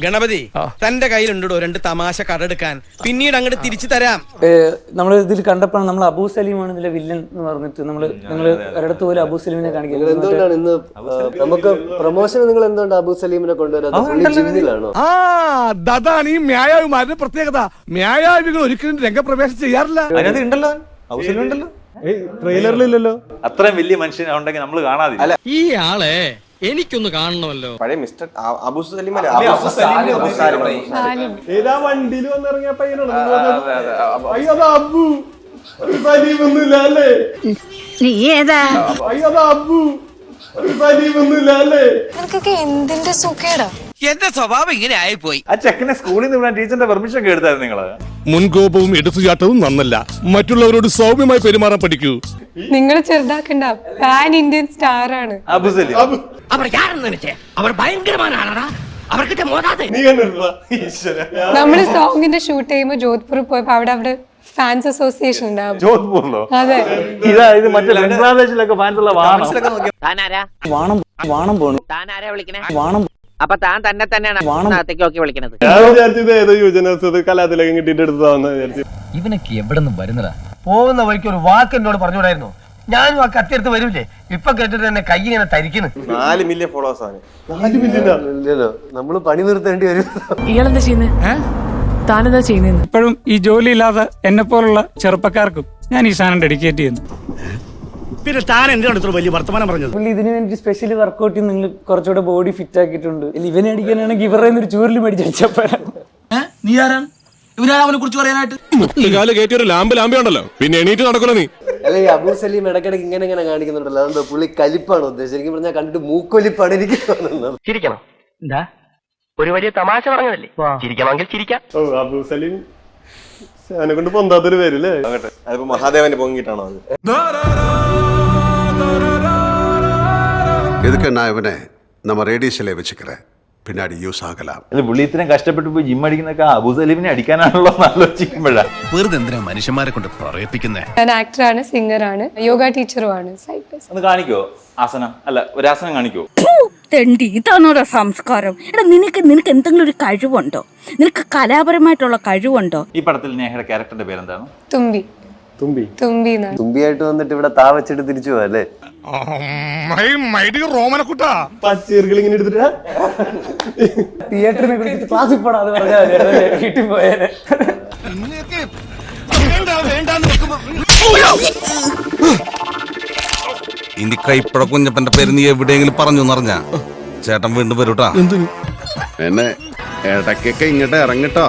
ഗണപതി തന്റെ കയ്യിലുണ്ടോ 2 തമാശ കടെടുക്കാൻ, പിന്നീട് അങ്ങോട്ട് തിരിച്ചു തരാം. നമ്മൾ ഇതിൽ കണ്ടപ്പോഴാണ് നമ്മൾ അബൂ സലീമാണ് ഇതിലെ വില്ലൻ എന്ന് പറഞ്ഞിട്ട് നിങ്ങൾ ഒരിടത്ത് പോലെ അബൂ സലീമിനെ കാണിക്കുന്നത്. എന്തുകൊണ്ടാണ് ഇന്ന് നമുക്ക് പ്രൊമോഷൻ നിങ്ങൾ എന്തുകൊണ്ട് അബൂ സലീമിനെ കൊണ്ടുവരാതെ? അതാണ് ഈ മ്യായാവിമാരുടെ പ്രത്യേകത. മ്യായാവികൾ ഒരിക്കലും രംഗപ്രവേശം ചെയ്യാറില്ല. ഉണ്ടല്ലോ ഉണ്ടല്ലോ, ട്രെയിലറിലില്ലല്ലോ. അത്രയും വലിയ മനുഷ്യനുണ്ടെങ്കിൽ നമ്മൾ കാണാതെ. ഈ ആളെ എനിക്കൊന്ന് കാണണമല്ലോ. പഴയ മിസ്റ്റർ അബൂ സലീം ഏതാ വണ്ടിയിൽ വന്നിറങ്ങിയ പയ്യനാണ്. അയ്യോ അബു സലീം ഒന്നുമില്ല അല്ലേ? നീ ഏതാ? അയ്യോ അബു സലീം ഒന്നുമില്ല അല്ലേ? നിനക്കൊക്കെ എന്തിന്റെ സുഖേടാ? എന്റെ സ്വഭാവം ഇങ്ങനെ ആയിപ്പോയി. ആ ചെക്കനെ സ്കൂളിൽ നിന്ന് വിടാൻ ടീച്ചറിന്റെ പെർമിഷൻ ഒക്കെ എടുത്തായിരുന്നു നിങ്ങള്. മുൻകോപവും എടുത്തുചാട്ടവും നന്നല്ല. മറ്റുള്ളവരോട് സൗമ്യമായി പെരുമാറാൻ പഠിക്കൂ. നിങ്ങൾ ചെറുതാക്കണ്ട, പാൻ ഇന്ത്യൻ സ്റ്റാർ ആണ് അബൂ സലീം. അവർ അവർ ഭയങ്കരമായ ആളാണ്. അവർക്ക് നമ്മള് സോങ്ങിന്റെ ഷൂട്ട് ചെയ്യുമ്പോ ജോധ്പൂർ പോയപ്പോ അവിടെ ഫാൻസ് അസോസിയേഷൻ ഉണ്ടാവും. ജോധ്പൂരിലോ? അതെ. ഇത് മറ്റേ ബംഗ്ലാദേശിലൊക്കെ ഫാൻസ് ഉള്ള വാണം പോണു. വാണം അപ്പൊ താൻ തന്നെ തന്നെയാണ് വിളിക്കുന്നത്. കലാതിലകം കിട്ടിയിട്ട് എടുത്തതാന്ന് വിചാരിച്ചു. ഇവനൊക്കെ എവിടെ നിന്ന് വരുന്നതാ? പോകുന്ന വഴിക്ക് ഒരു വാക്ക് എന്നോട് പറഞ്ഞുകൂടായിരുന്നു? ഞാനും ആ കത്തിയെടുത്ത് വരൂലേ? ഇപ്പൊ കേട്ടിട്ട് തന്നെ കൈ ഇങ്ങനെ തരിക്കുന്നു. 4 മില്യൺ ഫോളോവേഴ്സ് ആണ്. 4 മില്യൺ ഇല്ലല്ലോ, നമ്മള് പണി നിർത്തേണ്ടി വരും. ഇയാളെന്താ ചെയ്യുന്നത്? താനെന്താ ചെയ്യുന്നത്? ഇപ്പോഴും ഈ ജോലി ഇല്ലാതെ എന്നെ പോലുള്ള ചെറുപ്പക്കാർക്കും ഞാൻ ഈ സാധനം ഡെഡിക്കേറ്റ് ചെയ്യുന്നു. പിന്നെ താൻ എന്തിനാണ് ഇത്ര വലിയ വർത്തമാനം പറഞ്ഞത്? പുള്ളി ഇതിന് വേണ്ടി സ്പെഷ്യലി വർക്ക്ഔട്ട് ചെയ്ത് നിങ്ങൾ കുറച്ചുകൂടെ ബോഡി ഫിറ്റ് ആക്കിയിട്ടുണ്ട്. ഇവനെ അടിക്കാനാണെങ്കിൽ ഇവരുടെ ഒരു ചൂരിൽ മേടിച്ചപ്പോഴാണ്. നീ ആരാണ് ഇവനെ കുറിച്ച് പറയാനായിട്ട്? കയറ്റിയൊരു ലാമ്പുണ്ടല്ലോ, പിന്നെ എണീറ്റ് നടക്കണോ നീ? അല്ലെ അബൂ സലീം ഇടയ്ക്കിടയ്ക്ക് ഇങ്ങനെ കാണിക്കുന്നുണ്ടല്ലോ, അതെന്താ പുള്ളി കലിപ്പാണ് ഉദ്ദേശിച്ചത്? ശരിക്കും പറഞ്ഞാൽ കണ്ടിട്ട് മൂക്കൊലിപ്പാണ് എനിക്ക് തോന്നുന്നത്. ചിരിക്കണം. എന്താ ഒരു വലിയ തമാശ പറഞ്ഞതല്ലേ? ചിരിക്കണമെങ്കിൽ ചിരിക്കാം. അബൂ സലീം അതിനെ കൊണ്ട് പൊന്താത്തൊരു പേരല്ലേ? അതിപ്പോ മഹാദേവന്റെ പൊങ്ങിട്ടാണോ അത്? எதுக்கு நான் இவனை நம்ம ரேடியஸில் வச்சுக்கிறேன், பின்னாடி யூஸ் ஆகலாம். ഇത് പുള്ളി ഇത്രയും കഷ്ടപ്പെട്ട് പോയി ജിം അടിക്കുന്നൊക്കെ അബൂ സലീമിനെ അടിക്കാനാണല്ലോ ആലോചിക്കുമ്പോഴാ. വെറുതെ എന്തിനാ മനുഷ്യന്മാരെ കൊണ്ട് പറയിപ്പിക്കുന്നേ? ഞാൻ ആക്ടറാണ്, സിംഗറാണ്, യോഗ ടീച്ചറുമാണ്. ഒന്ന് കാണിക്കോ ആസനം? അല്ല, ഒരു ആസനം കാണിക്കോ? ഇതാണോടാ സംസ്കാരം? എടാ നിനക്ക് എന്തെങ്കിലും ഒരു കഴിവുണ്ടോ? നിനക്ക് കലാപരമായിട്ടുള്ള കഴിവുണ്ടോ? ഈ പടത്തിൽ നേഹയുടെ ക്യാരക്ടറിന്റെ പേരെന്താണ്? തുമ്പി. തുമ്പിയായിട്ട് വന്നിട്ട് ഇവിടെ വെച്ചിട്ട് തിരിച്ചു പോവല്ലേ? പച്ചീർകൾ ഇങ്ങനെ എടുത്തിട്ട് തിയേറ്ററിനെ കുറിച്ച് ക്ലാസ്സിൽ പോടാതെ പറഞ്ഞാൽ വീട്ടിൽ പോയാലേ. ഇനി കൈപ്പട കുഞ്ഞപ്പന്റെ പേര് നീ എവിടെയെങ്കിലും പറഞ്ഞു എന്നറിഞ്ഞ ചേട്ടൻ വീണ്ടും വരൂട്ടാ. എന്നെ ഇടയ്ക്കൊക്കെ ഇങ്ങോട്ട് ഇറങ്ങിട്ടോ.